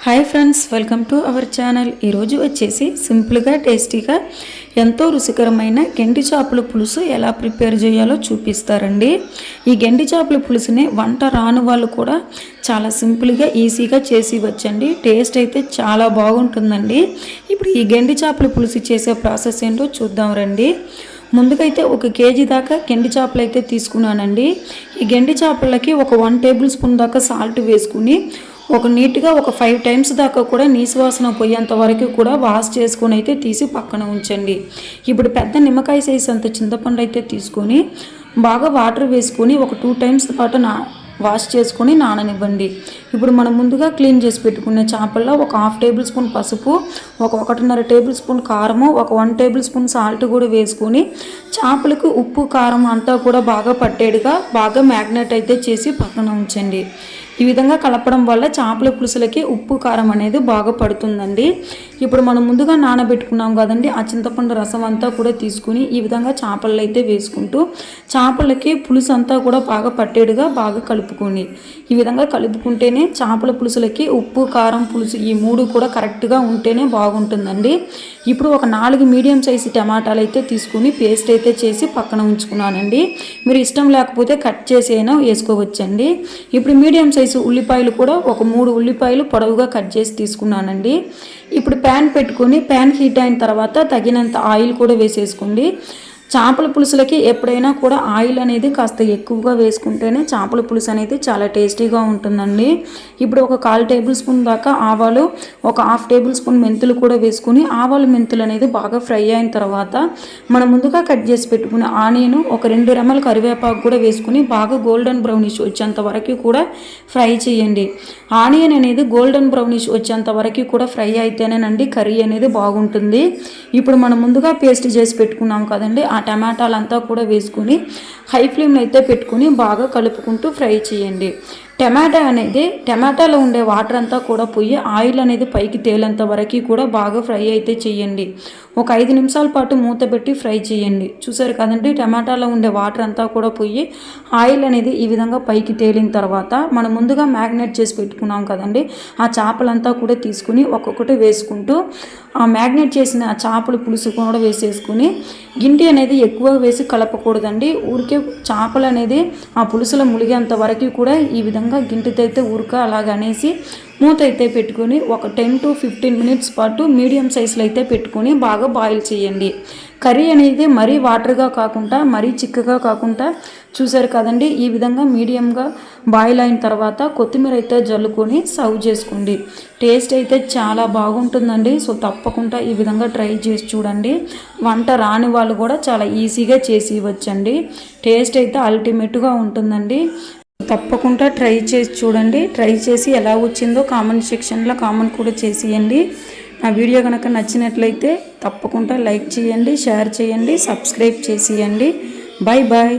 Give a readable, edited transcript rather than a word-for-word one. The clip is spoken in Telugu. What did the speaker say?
Hi friends, welcome to our channel. ఈరోజు వచ్చేసి సింపుల్గా టేస్టీగా ఎంతో రుచికరమైన గెండి చేపల పులుసు ఎలా ప్రిపేర్ చేయాలో చూపిస్తారండి. ఈ గెండి చేపల పులుసుని వంట రాని వాళ్ళు కూడా చాలా సింపుల్గా ఈజీగా చేసి వచ్చండి. టేస్ట్ అయితే చాలా బాగుంటుందండి. ఇప్పుడు ఈ గెండి చేపల పులుసు చేసే ప్రాసెస్ ఏంటో చూద్దాం రండి. ముందుకైతే 1 కేజీ దాకా గెండి చేపలు అయితే తీసుకున్నానండి. ఈ గెండి చేపలకి ఒక 1 టేబుల్ స్పూన్ దాకా సాల్ట్ వేసుకుని నీట్గా ఒక 5 టైమ్స్ దాకా కూడా నీసు వాసన పోయేంత వరకు కూడా వాష్ చేసుకొని అయితే తీసి పక్కన ఉంచండి. ఇప్పుడు పెద్ద నిమ్మకాయ సైజ్ అంత చింతపండు అయితే తీసుకొని బాగా వాటర్ వేసుకొని ఒక 2 టైమ్స్ పాటు వాష్ చేసుకొని నాననివ్వండి. ఇప్పుడు మనం ముందుగా క్లీన్ చేసి పెట్టుకునే చేపల్లో ఒక 1/2 టేబుల్ స్పూన్ పసుపు, 1.5 టేబుల్ స్పూన్ కారము, 1 టేబుల్ స్పూన్ సాల్ట్ కూడా వేసుకొని చేపలకు ఉప్పు కారం అంతా కూడా బాగా పట్టేడుగా బాగా మ్యాగ్నేట్ అయితే చేసి పక్కన ఉంచండి. ఈ విధంగా కలపడం వల్ల చేపల పులుసులకి ఉప్పు కారం అనేది బాగా పడుతుందండి. ఇప్పుడు మనం ముందుగా నానబెట్టుకున్నాం కదండి, ఆ చింతపండు రసం అంతా కూడా తీసుకుని ఈ విధంగా చేపలు అయితే వేసుకుంటూ చేపలకి పులుసు అంతా కూడా బాగా పట్టేడుగా బాగా కలుపుకోండి. ఈ విధంగా కలుపుకుంటేనే చేపల పులుసులకి ఉప్పు కారం పులుసు ఈ 3 కూడా కరెక్ట్గా ఉంటేనే బాగుంటుందండి. ఇప్పుడు ఒక 4 మీడియం సైజు టమాటాలు అయితే తీసుకుని పేస్ట్ అయితే చేసి పక్కన ఉంచుకున్నానండి. మీరు ఇష్టం లేకపోతే కట్ చేసి అయినా వేసుకోవచ్చండి. ఇప్పుడు మీడియం సైజు ఉల్లిపాయలు కూడా ఒక 3 ఉల్లిపాయలు పొడవుగా కట్ చేసి తీసుకున్నానండి. ఇప్పుడు ప్యాన్ పెట్టుకొని ప్యాన్ హీట్ అయిన తర్వాత తగినంత ఆయిల్ కూడా వేసేసుకోండి. చేపల పులుసులకి ఎప్పుడైనా కూడా ఆయిల్ అనేది కాస్త ఎక్కువగా వేసుకుంటేనే చేపల పులుసు అనేది చాలా టేస్టీగా ఉంటుందండి. ఇప్పుడు ఒక 1/4 టేబుల్ స్పూన్ దాకా ఆవాలు, ఒక 1/2 టేబుల్ స్పూన్ మెంతులు కూడా వేసుకుని ఆవాలు మెంతులు అనేది బాగా ఫ్రై అయిన తర్వాత మనం ముందుగా కట్ చేసి పెట్టుకున్న ఆనియన్, ఒక 2 రెమ్మల కరివేపాకు కూడా వేసుకుని బాగా గోల్డెన్ బ్రౌనిష్ వచ్చేంత వరకు కూడా ఫ్రై చేయండి. ఆనియన్ అనేది గోల్డెన్ బ్రౌనిష్ వచ్చేంత వరకు కూడా ఫ్రై అయితేనేనండి కర్రీ అనేది బాగుంటుంది. ఇప్పుడు మనం ముందుగా పేస్ట్ చేసి పెట్టుకున్నాం కదండి, ఆ టమాటాలంతా కూడా వేసుకుని హై ఫ్లేమ్లో అయితే పెట్టుకుని బాగా కలుపుకుంటూ ఫ్రై చేయండి. టమాటాలో ఉండే వాటర్ అంతా కూడా పోయి ఆయిల్ అనేది పైకి తేలేంత వరకు కూడా బాగా ఫ్రై అయితే చేయండి. ఒక 5 నిమిషాల పాటు మూత పెట్టి ఫ్రై చేయండి. చూసారు కదండి, టమాటాలో ఉండే వాటర్ అంతా కూడా పోయి ఆయిల్ అనేది ఈ విధంగా పైకి తేలిన తర్వాత మనం ముందుగా మ్యాగ్నేట్ చేసి పెట్టుకున్నాం కదండి, ఆ చేపలంతా కూడా తీసుకుని ఒక్కొక్కటి వేసుకుంటూ ఆ మ్యాగ్నేట్ చేసిన ఆ చేపల పులుసు కూడా వేసేసుకుని గింటి అనేది ఎక్కువ వేసి కలపకూడదండి. ఊరికే చేపలు అనేది ఆ పులుసులో ములిగేంత వరకు కూడా ఈ విధంగా గింటితో అయితే అలాగనేసి మూత అయితే పెట్టుకొని ఒక 10 to 15 మినిట్స్ పాటు మీడియం సైజులో అయితే పెట్టుకొని బాగా బాయిల్ చేయండి. కర్రీ అనేది మరీ వాటర్గా కాకుండా మరీ చిక్కగా కాకుండా చూసారు కదండి, ఈ విధంగా మీడియంగా బాయిల్ అయిన తర్వాత కొత్తిమీర అయితే జల్లుకొని సర్వ్ చేసుకోండి. టేస్ట్ అయితే చాలా బాగుంటుందండి. సో తప్పకుండా ఈ విధంగా ట్రై చేసి చూడండి. వంట రాని వాళ్ళు కూడా చాలా ఈజీగా చేసి ఇవ్వచ్చండి. టేస్ట్ అయితే అల్టిమేట్గా ఉంటుందండి. తప్పకుండా ట్రై చేసి చూడండి. ట్రై చేసి ఎలా వచ్చిందో కామెంట్ సెక్షన్లో కామెంట్ కూడా చేసేయండి. నా వీడియో కనుక నచ్చినట్లయితే తప్పకుండా లైక్ చేయండి, షేర్ చేయండి, సబ్స్క్రైబ్ చేసేయండి. Bye bye.